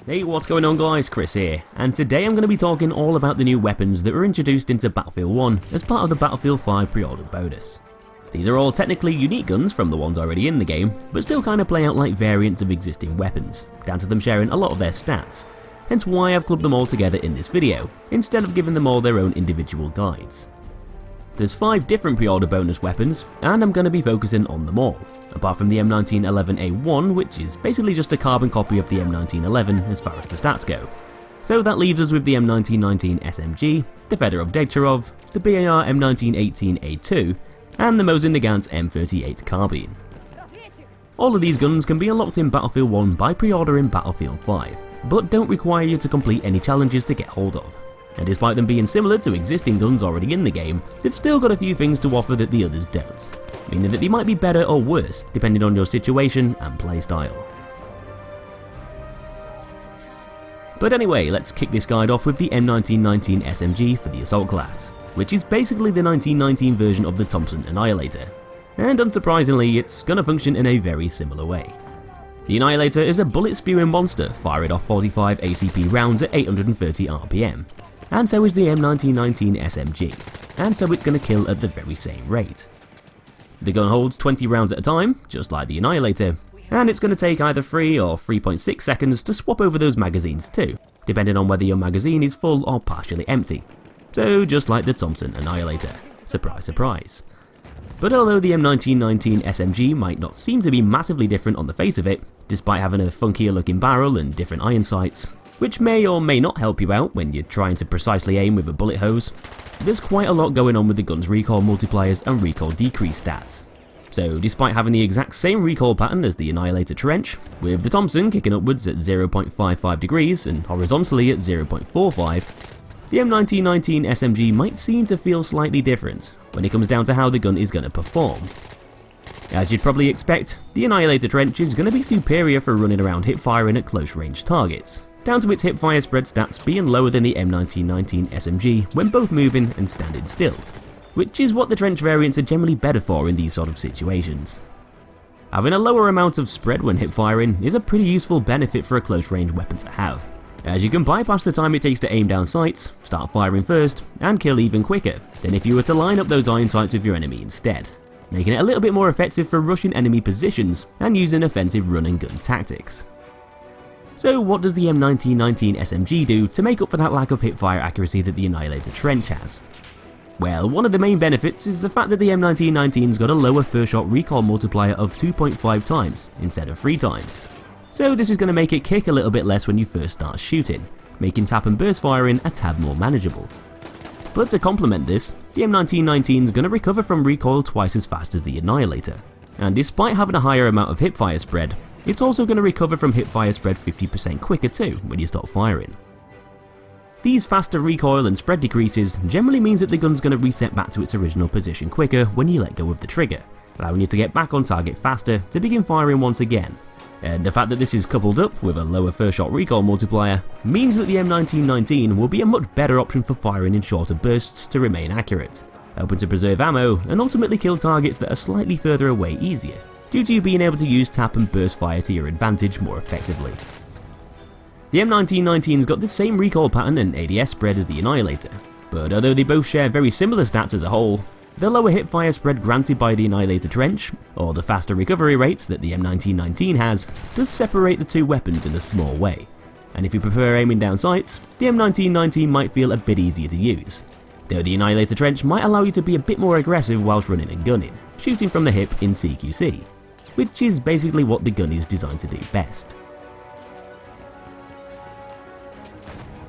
Hey, what's going on guys, Chris here, and today I'm going to be talking all about the new weapons that were introduced into Battlefield 1 as part of the Battlefield 5 pre-order bonus. These are all technically unique guns from the ones already in the game, but still kind of play out like variants of existing weapons, down to them sharing a lot of their stats, hence why I've clubbed them all together in this video, instead of giving them all their own individual guides. There's 5 different pre-order bonus weapons, and I'm going to be focusing on them all, apart from the M1919 A1, which is basically just a carbon copy of the M1911 as far as the stats go. So that leaves us with the M1919 SMG, the Fedorov-Degtyarev, the BAR M1918 A2, and the Mosin Nagant M38 Carbine. All of these guns can be unlocked in Battlefield 1 by pre-ordering Battlefield 5, but don't require you to complete any challenges to get hold of. And despite them being similar to existing guns already in the game, they've still got a few things to offer that the others don't, meaning that they might be better or worse depending on your situation and playstyle. But anyway, let's kick this guide off with the M1919 SMG for the assault class, which is basically the 1919 version of the Thompson Annihilator, and unsurprisingly it's gonna function in a very similar way. The Annihilator is a bullet-spewing monster firing off 45 ACP rounds at 830 RPM, and so is the M1919 SMG, and so it's going to kill at the very same rate. The gun holds 20 rounds at a time, just like the Annihilator, and it's going to take either 3 or 3.6 seconds to swap over those magazines too, depending on whether your magazine is full or partially empty. So just like the Thompson Annihilator. Surprise, surprise. But although the M1919 SMG might not seem to be massively different on the face of it, despite having a funkier looking barrel and different iron sights, which may or may not help you out when you're trying to precisely aim with a bullet hose, there's quite a lot going on with the gun's recoil multipliers and recoil decrease stats. So despite having the exact same recoil pattern as the Annihilator Trench, with the Thompson kicking upwards at 0.55 degrees and horizontally at 0.45, the M1919 SMG might seem to feel slightly different when it comes down to how the gun is going to perform. As you'd probably expect, the Annihilator Trench is going to be superior for running around hip firing at close range targets, down to its hipfire spread stats being lower than the M1919 SMG when both moving and standing still, which is what the trench variants are generally better for in these sort of situations. Having a lower amount of spread when hip firing is a pretty useful benefit for a close range weapon to have, as you can bypass the time it takes to aim down sights, start firing first, and kill even quicker than if you were to line up those iron sights with your enemy instead, making it a little bit more effective for rushing enemy positions and using offensive run and gun tactics. So what does the M1919 SMG do to make up for that lack of hipfire accuracy that the Annihilator Trench has? Well, one of the main benefits is the fact that the M1919's got a lower first shot recoil multiplier of 2.5 times instead of 3 times. So this is going to make it kick a little bit less when you first start shooting, making tap and burst firing a tad more manageable. But to complement this, the M1919's going to recover from recoil twice as fast as the Annihilator, and despite having a higher amount of hipfire spread, it's also going to recover from hipfire spread 50% quicker too when you stop firing. These faster recoil and spread decreases generally means that the gun's going to reset back to its original position quicker when you let go of the trigger, allowing you to get back on target faster to begin firing once again. And the fact that this is coupled up with a lower first shot recoil multiplier means that the M1919 will be a much better option for firing in shorter bursts to remain accurate, helping to preserve ammo and ultimately kill targets that are slightly further away easier, due to you being able to use tap and burst fire to your advantage more effectively. The M1919's got the same recoil pattern and ADS spread as the Annihilator, but although they both share very similar stats as a whole, the lower hipfire spread granted by the Annihilator Trench, or the faster recovery rates that the M1919 has, does separate the two weapons in a small way, and if you prefer aiming down sights, the M1919 might feel a bit easier to use, though the Annihilator Trench might allow you to be a bit more aggressive whilst running and gunning, shooting from the hip in CQC, which is basically what the gun is designed to do best.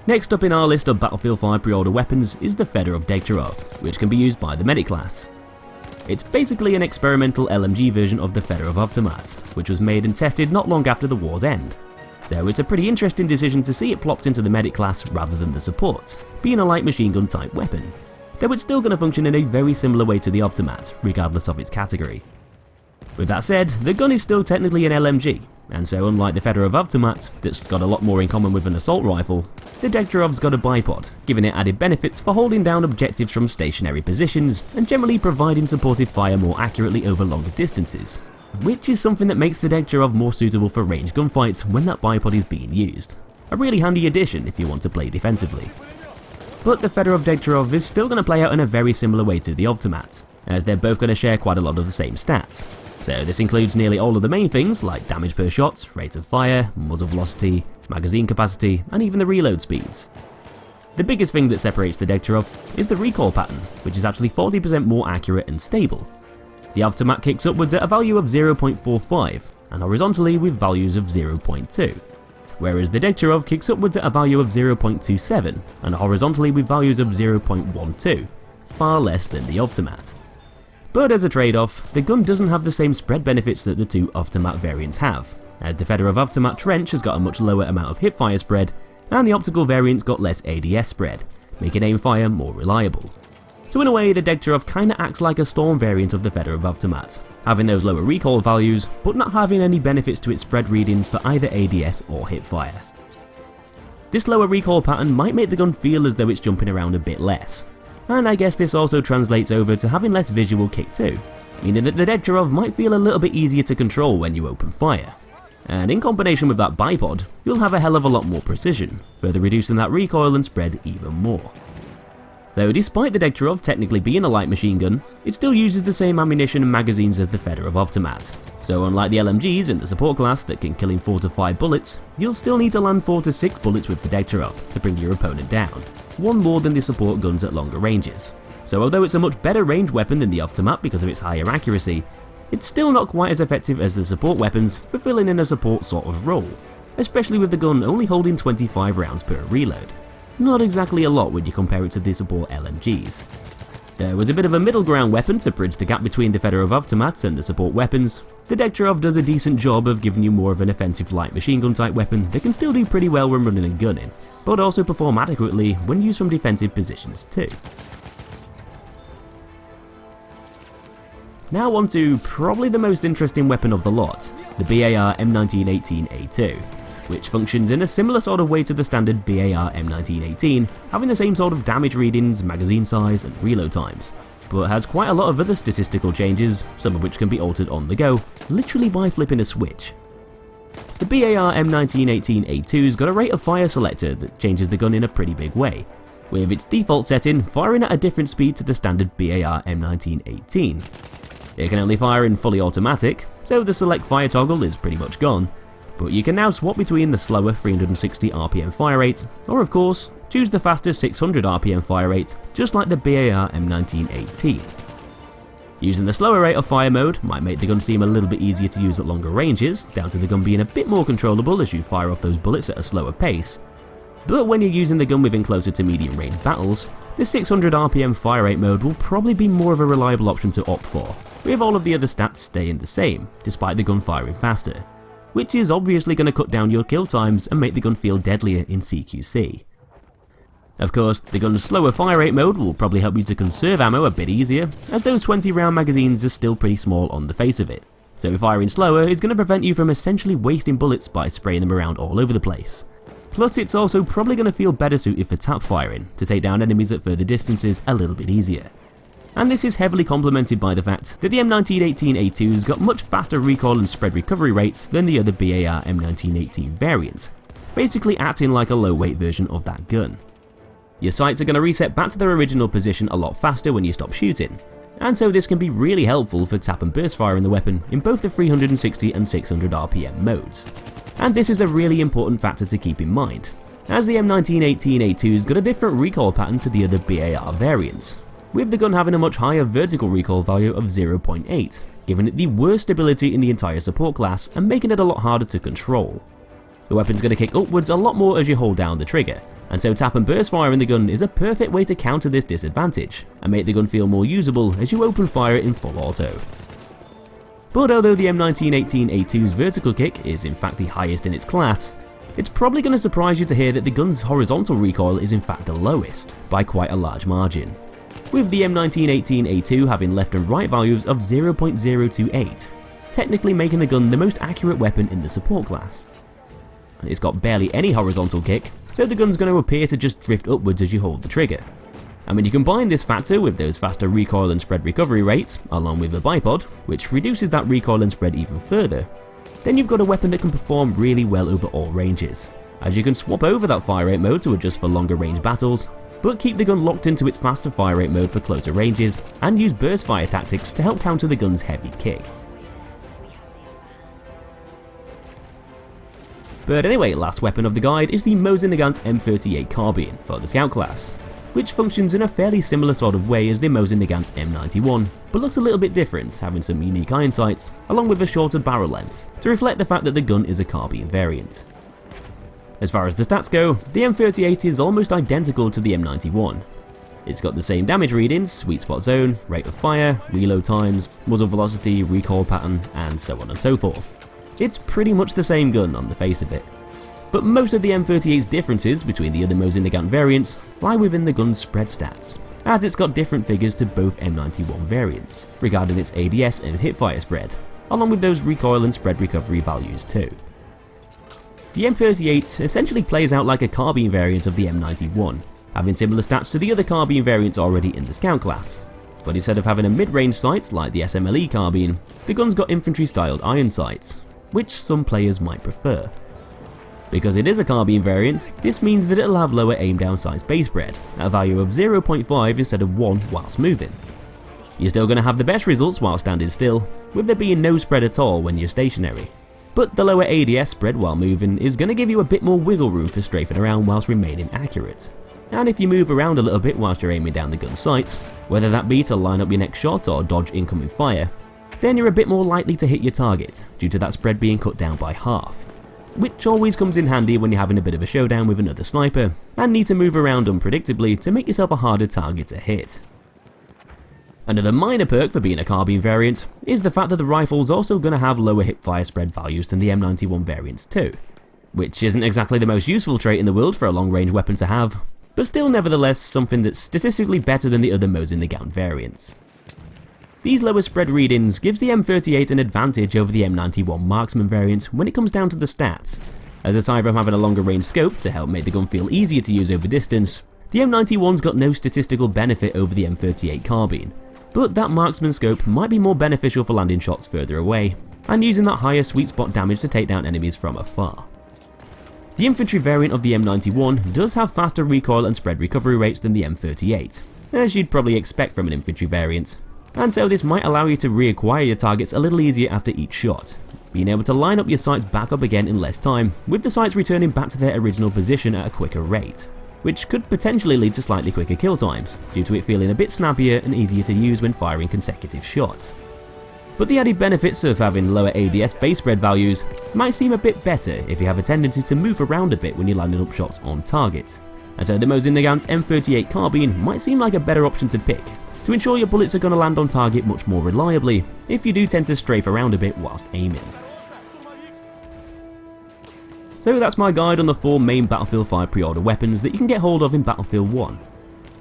Next up in our list of Battlefield 5 pre-order weapons is the Fedorov-Degtyarev, which can be used by the medic class. It's basically an experimental LMG version of the Fedorov-Degtyarev, which was made and tested not long after the war's end. So it's a pretty interesting decision to see it plopped into the medic class rather than the support, being a light machine gun type weapon, though it's still going to function in a very similar way to the Avtomat, regardless of its category. With that said, the gun is still technically an LMG, and so unlike the Fedorov-Degtyarev, that's got a lot more in common with an assault rifle, the Degtyarev's got a bipod, giving it added benefits for holding down objectives from stationary positions and generally providing supportive fire more accurately over longer distances, which is something that makes the Degtyarev more suitable for ranged gunfights when that bipod is being used. a really handy addition if you want to play defensively. But the Fedorov-Degtyarev is still going to play out in a very similar way to the Automat, as they're both going to share quite a lot of the same stats. So this includes nearly all of the main things like damage per shot, rate of fire, muzzle velocity, magazine capacity, and even the reload speeds. The biggest thing that separates the Degtyarev is the recoil pattern, which is actually 40% more accurate and stable. The Automat kicks upwards at a value of 0.45 and horizontally with values of 0.2, whereas the Degtyarev kicks upwards at a value of 0.27 and horizontally with values of 0.12, far less than the Automat. But as a trade-off, the gun doesn't have the same spread benefits that the two Automat variants have, as the Fedorov Automat Trench has got a much lower amount of hipfire spread, and the optical variant's got less ADS spread, making aimfire more reliable. So in a way, the Degtyarev kinda acts like a Storm variant of the Fedorov Automat, having those lower recoil values, but not having any benefits to its spread readings for either ADS or hipfire. This lower recoil pattern might make the gun feel as though it's jumping around a bit less, and I guess this also translates over to having less visual kick too, meaning that the Degtyarev might feel a little bit easier to control when you open fire. And in combination with that bipod, you'll have a hell of a lot more precision, further reducing that recoil and spread even more. Though despite the Degtyarev technically being a light machine gun, it still uses the same ammunition and magazines as the Fedorov Automat, so unlike the LMGs in the support class that can kill in 4 to 5 bullets, you'll still need to land 4 to 6 bullets with the Degtyarev to bring your opponent down, one more than the support guns at longer ranges. So although it's a much better range weapon than the Automat because of its higher accuracy, it's still not quite as effective as the support weapons for filling in a support sort of role, especially with the gun only holding 25 rounds per reload. Not exactly a lot when you compare it to the support LMGs. There was a bit of a middle ground weapon to bridge the gap between the Fedorov Automats and the support weapons. The Degtyarev does a decent job of giving you more of an offensive light machine gun type weapon that can still do pretty well when running and gunning, but also perform adequately when used from defensive positions too. Now on to probably the most interesting weapon of the lot, the BAR M1918A2, which functions in a similar sort of way to the standard BAR M1918, having the same sort of damage readings, magazine size and reload times, but has quite a lot of other statistical changes, some of which can be altered on the go, literally by flipping a switch. The BAR M1918A2's got a rate of fire selector that changes the gun in a pretty big way, with its default setting firing at a different speed to the standard BAR M1918. It can only fire in fully automatic, so the select fire toggle is pretty much gone, but you can now swap between the slower 360 RPM fire rate, or of course, choose the faster 600 RPM fire rate, just like the BAR M1918. Using the slower rate of fire mode might make the gun seem a little bit easier to use at longer ranges, down to the gun being a bit more controllable as you fire off those bullets at a slower pace. But when you're using the gun within closer to medium range battles, the 600 RPM fire rate mode will probably be more of a reliable option to opt for, with all of the other stats staying the same, despite the gun firing faster, which is obviously going to cut down your kill times and make the gun feel deadlier in CQC. Of course, the gun's slower fire rate mode will probably help you to conserve ammo a bit easier, as those 20 round magazines are still pretty small on the face of it, so firing slower is going to prevent you from essentially wasting bullets by spraying them around all over the place. Plus it's also probably going to feel better suited for tap firing, to take down enemies at further distances a little bit easier. And this is heavily complemented by the fact that the M1918A2's got much faster recoil and spread recovery rates than the other BAR M1918 variants, basically acting like a low weight version of that gun. Your sights are going to reset back to their original position a lot faster when you stop shooting, and so this can be really helpful for tap and burst firing the weapon in both the 360 and 600 RPM modes. And this is a really important factor to keep in mind, as the M1918A2's got a different recoil pattern to the other BAR variants, with the gun having a much higher vertical recoil value of 0.8, giving it the worst stability in the entire support class and making it a lot harder to control. The weapon's going to kick upwards a lot more as you hold down the trigger, and so tap and burst firing the gun is a perfect way to counter this disadvantage, and make the gun feel more usable as you open fire in full auto. But although the M1918A2's vertical kick is in fact the highest in its class, it's probably going to surprise you to hear that the gun's horizontal recoil is in fact the lowest, by quite a large margin, with the M1918A2 having left and right values of 0.028, technically making the gun the most accurate weapon in the support class. It's got barely any horizontal kick, so the gun's going to appear to just drift upwards as you hold the trigger. And when you combine this factor with those faster recoil and spread recovery rates, along with a bipod, which reduces that recoil and spread even further, then you've got a weapon that can perform really well over all ranges. as you can swap over that fire rate mode to adjust for longer range battles, but keep the gun locked into its faster fire rate mode for closer ranges, and use burst fire tactics to help counter the gun's heavy kick. But anyway, last weapon of the guide is the Mosin Nagant M38 Carbine for the Scout class, which functions in a fairly similar sort of way as the Mosin Nagant M91, but looks a little bit different, having some unique iron sights, along with a shorter barrel length, to reflect the fact that the gun is a carbine variant. As far as the stats go, the M38 is almost identical to the M91. It's got the same damage readings, sweet spot zone, rate of fire, reload times, muzzle velocity, recoil pattern, and so on and so forth. It's pretty much the same gun on the face of it. But most of the M38's differences between the other Mosin Nagant variants lie within the gun's spread stats, as it's got different figures to both M91 variants, regarding its ADS and hipfire spread, along with those recoil and spread recovery values too. The M38 essentially plays out like a carbine variant of the M91, having similar stats to the other carbine variants already in the Scout class, but instead of having a mid-range sight like the SMLE carbine, the gun's got infantry-styled iron sights, which some players might prefer. Because it is a carbine variant, this means that it'll have lower aim down sights base spread, at a value of 0.5 instead of 1 whilst moving. You're still going to have the best results while standing still, with there being no spread at all when you're stationary. But the lower ADS spread while moving is going to give you a bit more wiggle room for strafing around whilst remaining accurate. And if you move around a little bit whilst you're aiming down the gun's sights, whether that be to line up your next shot or dodge incoming fire, then you're a bit more likely to hit your target, due to that spread being cut down by half. Which always comes in handy when you're having a bit of a showdown with another sniper, and need to move around unpredictably to make yourself a harder target to hit. Another minor perk for being a carbine variant is the fact that the rifle's also going to have lower hipfire spread values than the M91 variants too, which isn't exactly the most useful trait in the world for a long range weapon to have, but still nevertheless something that's statistically better than the other Mosin Nagant variants. These lower spread readings gives the M38 an advantage over the M91 marksman variant when it comes down to the stats, as aside from having a longer range scope to help make the gun feel easier to use over distance, the M91's got no statistical benefit over the M38 carbine, but that marksman scope might be more beneficial for landing shots further away, and using that higher sweet spot damage to take down enemies from afar. The infantry variant of the M91 does have faster recoil and spread recovery rates than the M38, as you'd probably expect from an infantry variant, and so this might allow you to reacquire your targets a little easier after each shot, being able to line up your sights back up again in less time, with the sights returning back to their original position at a quicker rate, which could potentially lead to slightly quicker kill times, due to it feeling a bit snappier and easier to use when firing consecutive shots. But the added benefits of having lower ADS base spread values might seem a bit better if you have a tendency to move around a bit when you're landing up shots on target, and so the Mosin Nagant M38 Carbine might seem like a better option to pick, to ensure your bullets are going to land on target much more reliably if you do tend to strafe around a bit whilst aiming. So that's my guide on the 4 main Battlefield 5 pre-order weapons that you can get hold of in Battlefield 1.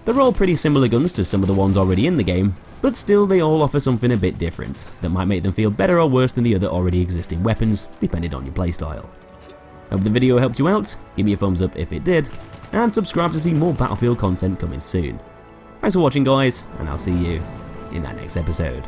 They're all pretty similar guns to some of the ones already in the game, but still they all offer something a bit different that might make them feel better or worse than the other already existing weapons, depending on your playstyle. Hope the video helped you out, give me a thumbs up if it did, and subscribe to see more Battlefield content coming soon. Thanks for watching guys, and I'll see you in that next episode.